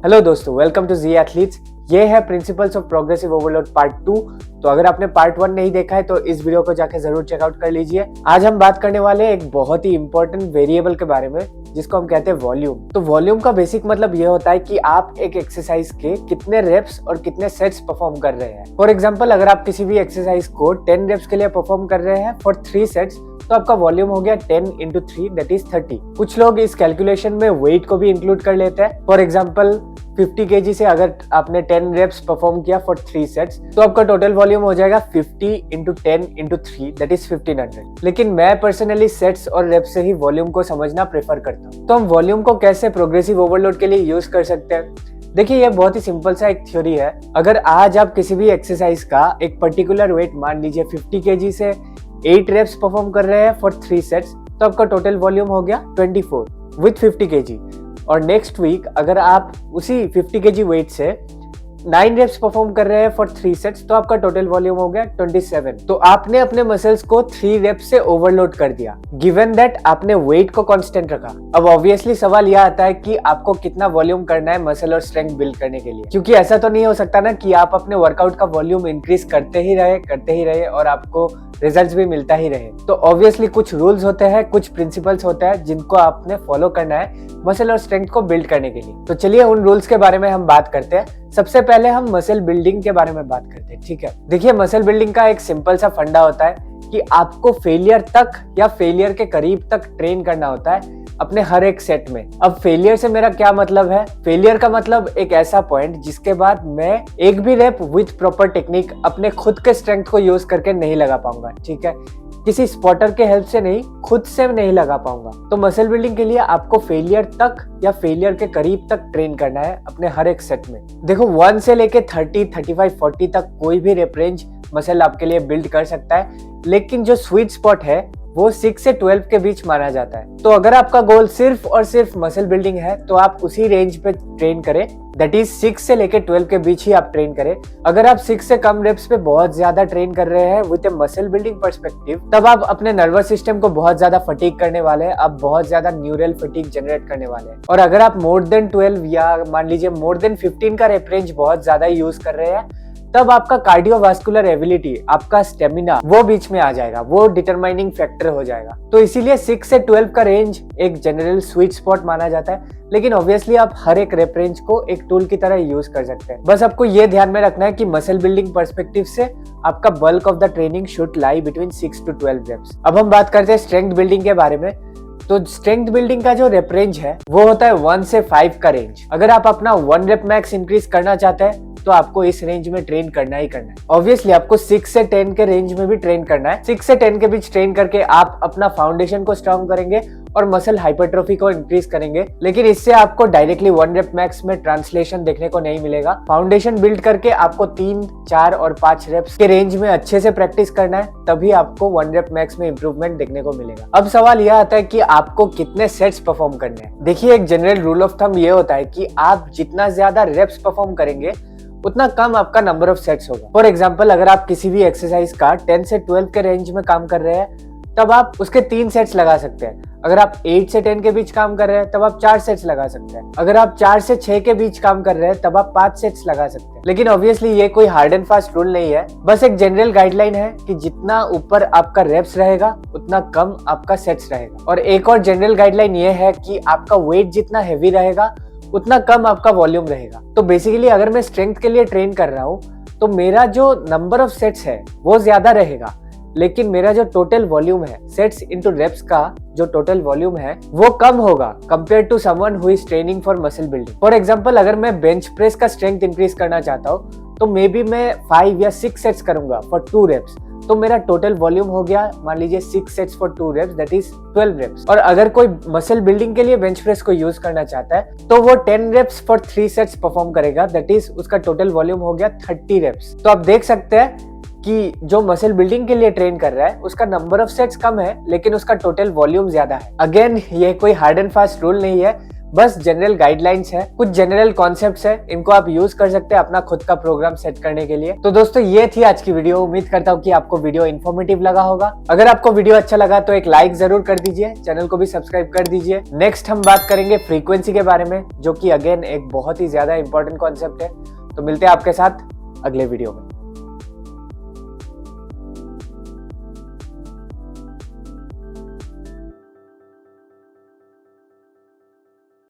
Hello दोस्तों, welcome to ji athletes. ये है principles of progressive overload part 2। तो अगर आपने पार्ट 1 नहीं देखा है तो इस वीडियो को जाके जरूर चेकआउट कर लीजिए। आज हम बात करने वाले हैं एक बहुत ही इंपॉर्टेंट वेरिएबल के बारे में जिसको हम कहते हैं वॉल्यूम। तो वॉल्यूम का बेसिक मतलब ये होता है कि आप एक एक्सरसाइज के कितने रेप्स और कितने सेट्स परफॉर्म कर रहे हैं। फॉर एग्जांपल, अगर आप किसी भी एक्सरसाइज को 10 रेप्स के लिए परफॉर्म कर रहे हैं फॉर 3 सेट्स, तो आपका वॉल्यूम हो गया 10 into 3 that is 30। कुछ लोग इस कैलकुलेशन में वेट को भी इंक्लूड कर लेते हैं। फॉर एग्जांपल 50 kg से अगर आपने 10 रेप्स परफॉर्म किया फॉर 3 सेट्स, तो आपका टोटल वॉल्यूम हो जाएगा 50 into 10 into 3 that is 1500। लेकिन मैं पर्सनली सेट्स और रेप्स से ही वॉल्यूम को समझना प्रेफर करता हूँ। तो हम वॉल्यूम को कैसे प्रोग्रेसिव ओवरलोड के लिए यूज कर सकते हैं? देखिए, ये बहुत ही सिंपल सा एक थ्योरी है। अगर आज आप किसी भी एक्सरसाइज का एक पर्टिकुलर वेट, मान लीजिए 50 kg से 8 रेप्स परफॉर्म कर रहे हैं फॉर 3 सेट्स, तो आपका टोटल वॉल्यूम हो गया 24 विथ 50 kg। और नेक्स्ट वीक अगर आप उसी 50 kg वेट से 9 रेप्स परफॉर्म कर रहे हैं फॉर 3 सेट्स, तो आपका टोटल वॉल्यूम हो गया 27। तो आपने अपने मसल्स को 3 रेप्स से ओवरलोड कर दिया, गिवन दैट आपने वेट को कांस्टेंट रखा। अब ऑब्वियसली सवाल यह आता है कि आपको कितना वॉल्यूम करना है मसल और स्ट्रेंथ बिल्ड करने के लिए, क्योंकि ऐसा तो नहीं हो सकता ना कि आप अपने वर्कआउट का वॉल्यूम इंक्रीज करते ही रहे और आपको रिजल्ट्स भी मिलता ही रहे। तो ऑब्वियसली कुछ रूल्स होते हैं, कुछ प्रिंसिपल्स होते हैं जिनको आपने फॉलो करना है मसल और स्ट्रेंथ को बिल्ड करने के लिए। तो चलिए उन रूल्स के बारे में हम बात करते हैं। सबसे पहले हम मसल बिल्डिंग के बारे में बात करते हैं, ठीक है। देखिए, मसल बिल्डिंग का एक सिंपल सा फंडा होता है कि आपको फेलियर तक या फेलियर के करीब तक ट्रेन करना होता है अपने हर एक सेट में। अब फेलियर से मेरा क्या मतलब है? फेलियर का मतलब एक ऐसा पॉइंट जिसके बाद मैं एक भी रेप विथ प्रॉपर टेक्निक अपने खुद के स्ट्रेंथ को यूज करके नहीं लगा पाऊंगा, ठीक है। किसी स्पॉटर के हेल्प से नहीं, खुद से नहीं लगा पाऊंगा। तो मसल बिल्डिंग के लिए आपको फेलियर तक या फेलियर के करीब तक ट्रेन करना है अपने हर एक सेट में। देखो, 1 से लेके 30, 35, 40 तक कोई भी रेप रेंज मसल आपके लिए बिल्ड कर सकता है, लेकिन जो स्वीट स्पॉट है वो 6 से 12 के बीच माना जाता है। तो अगर आपका गोल सिर्फ और सिर्फ मसल बिल्डिंग है तो आप उसी रेंज पे ट्रेन करें, दैट इज 6 से लेके 12 के बीच ही आप ट्रेन करें। अगर आप 6 से कम रेप्स पे बहुत ज्यादा ट्रेन कर रहे हैं with A muscle building perspective, तब आप अपने नर्वस सिस्टम को बहुत ज्यादा फटीग करने वाले हैं, आप बहुत ज्यादा न्यूरल फटीग जनरेट करने वाले हैं। और अगर आप मोर देन 12 या मान लीजिए मोर देन 15 का रेप रेंज बहुत ज्यादा यूज कर रहे हैं, तब आपका कार्डियोवास्कुलर एबिलिटी, आपका स्टेमिना, वो बीच में आ जाएगा, वो डिटरमाइनिंग फैक्टर हो जाएगा। तो इसीलिए 6 से 12 का रेंज एक जनरल स्वीट स्पॉट माना जाता है, लेकिन ऑब्वियसली आप हर एक रेप रेंज को एक टूल की तरह यूज कर सकते हैं। बस आपको ये ध्यान में रखना है कि मसल बिल्डिंग पर्सपेक्टिव से आपका bulk of the training should lie between 6 to 12 reps. अब हम बात करते हैं स्ट्रेंथ बिल्डिंग के बारे में। तो स्ट्रेंथ बिल्डिंग का जो रेप रेंज है वो होता है 1 से 5 का रेंज। अगर आप अपना 1 रेप मैक्स इंक्रीज करना चाहते हैं तो आपको इस रेंज में ट्रेन करना ही करना है। ऑब्वियसली आपको 6 से 10 के रेंज में भी ट्रेन करना है। 6 से 10 के बीच ट्रेन करके आप अपना फाउंडेशन को स्ट्रॉन्ग करेंगे और मसल हाइपरट्रोफी को इंक्रीज करेंगे, लेकिन इससे आपको डायरेक्टली 1 रेप मैक्स में ट्रांसलेशन देखने को नहीं मिलेगा। फाउंडेशन बिल्ड करके आपको 3, 4 और 5 रेप्स के रेंज में अच्छे से प्रैक्टिस करना है, तभी आपको 1 रेप मैक्स में इंप्रूवमेंट देखने को मिलेगा। अब सवाल यह आता है कि आपको कितने सेट्स परफॉर्म करने हैं। देखिए, एक जनरल रूल ऑफ थंब ये होता है कि आप जितना ज्यादा रेप्स परफॉर्म करेंगे उतना कम आपका नंबर ऑफ सेट्स होगा। फॉर एग्जांपल, अगर आप किसी भी एक्सरसाइज का 10 से 12 के रेंज में काम कर रहे हैं, तब आप उसके 3 सेट्स लगा सकते हैं। अगर आप 8 से 10 के बीच काम कर रहे हैं, तब आप 4 सेट्स लगा सकते हैं। अगर आप 4 से 6 के बीच काम कर रहे हैं, तब आप 5 सेट्स लगा सकते हैं। लेकिन ऑब्वियसली ये कोई हार्ड एंड फास्ट रूल नहीं है, बस एक जनरल गाइडलाइन है कि जितना ऊपर आपका रेप्स रहेगा उतना कम आपका सेट्स रहेगा। और एक और जनरल गाइडलाइन ये है कि आपका वेट जितना हैवी रहेगा उतना कम आपका वॉल्यूम रहेगा। तो बेसिकली अगर मैं स्ट्रेंथ के लिए ट्रेन कर रहा हूँ तो मेरा जो नंबर ऑफ सेट्स है वो ज्यादा रहेगा, लेकिन मेरा जो टोटल वॉल्यूम है, सेट्स इनटू रेप्स का जो टोटल वॉल्यूम है, वो कम होगा compare to someone who is training for muscle building. For example, अगर मैं बेंच प्रेस का स्ट्रेंथ इंक्रीज करना चाहता हूँ तो मे बी मैं 5 या 6 सेट्स करूंगा फॉर 2 रेप्स, तो मेरा टोटल वॉल्यूम हो गया मान लीजिए 6 sets for 2 reps, that is 12 reps. और अगर कोई मसल बिल्डिंग के लिए बेंच प्रेस को यूज करना चाहता है तो वो 10 रेप्स फॉर 3 सेट्स परफॉर्म करेगा, दैट इज उसका टोटल वॉल्यूम हो गया 30 रेप्स। तो आप देख सकते हैं कि जो मसल बिल्डिंग के लिए ट्रेन कर रहा है उसका नंबर ऑफ सेट्स कम है, लेकिन उसका टोटल वॉल्यूम ज्यादा है। अगेन, ये कोई हार्ड एंड फास्ट रूल नहीं है, बस जनरल गाइडलाइंस है, कुछ जनरल कॉन्सेप्ट्स है, इनको आप यूज कर सकते हैं अपना खुद का प्रोग्राम सेट करने के लिए। तो दोस्तों ये थी आज की वीडियो। उम्मीद करता हूँ कि आपको वीडियो इन्फॉर्मेटिव लगा होगा। अगर आपको वीडियो अच्छा लगा तो एक लाइक जरूर कर दीजिए, चैनल को भी सब्सक्राइब कर दीजिए। नेक्स्ट हम बात करेंगे फ्रीक्वेंसी के बारे में, जो कि अगेन एक बहुत ही ज्यादा इंपॉर्टेंट कॉन्सेप्ट है। तो मिलते हैं आपके साथ अगले वीडियो में।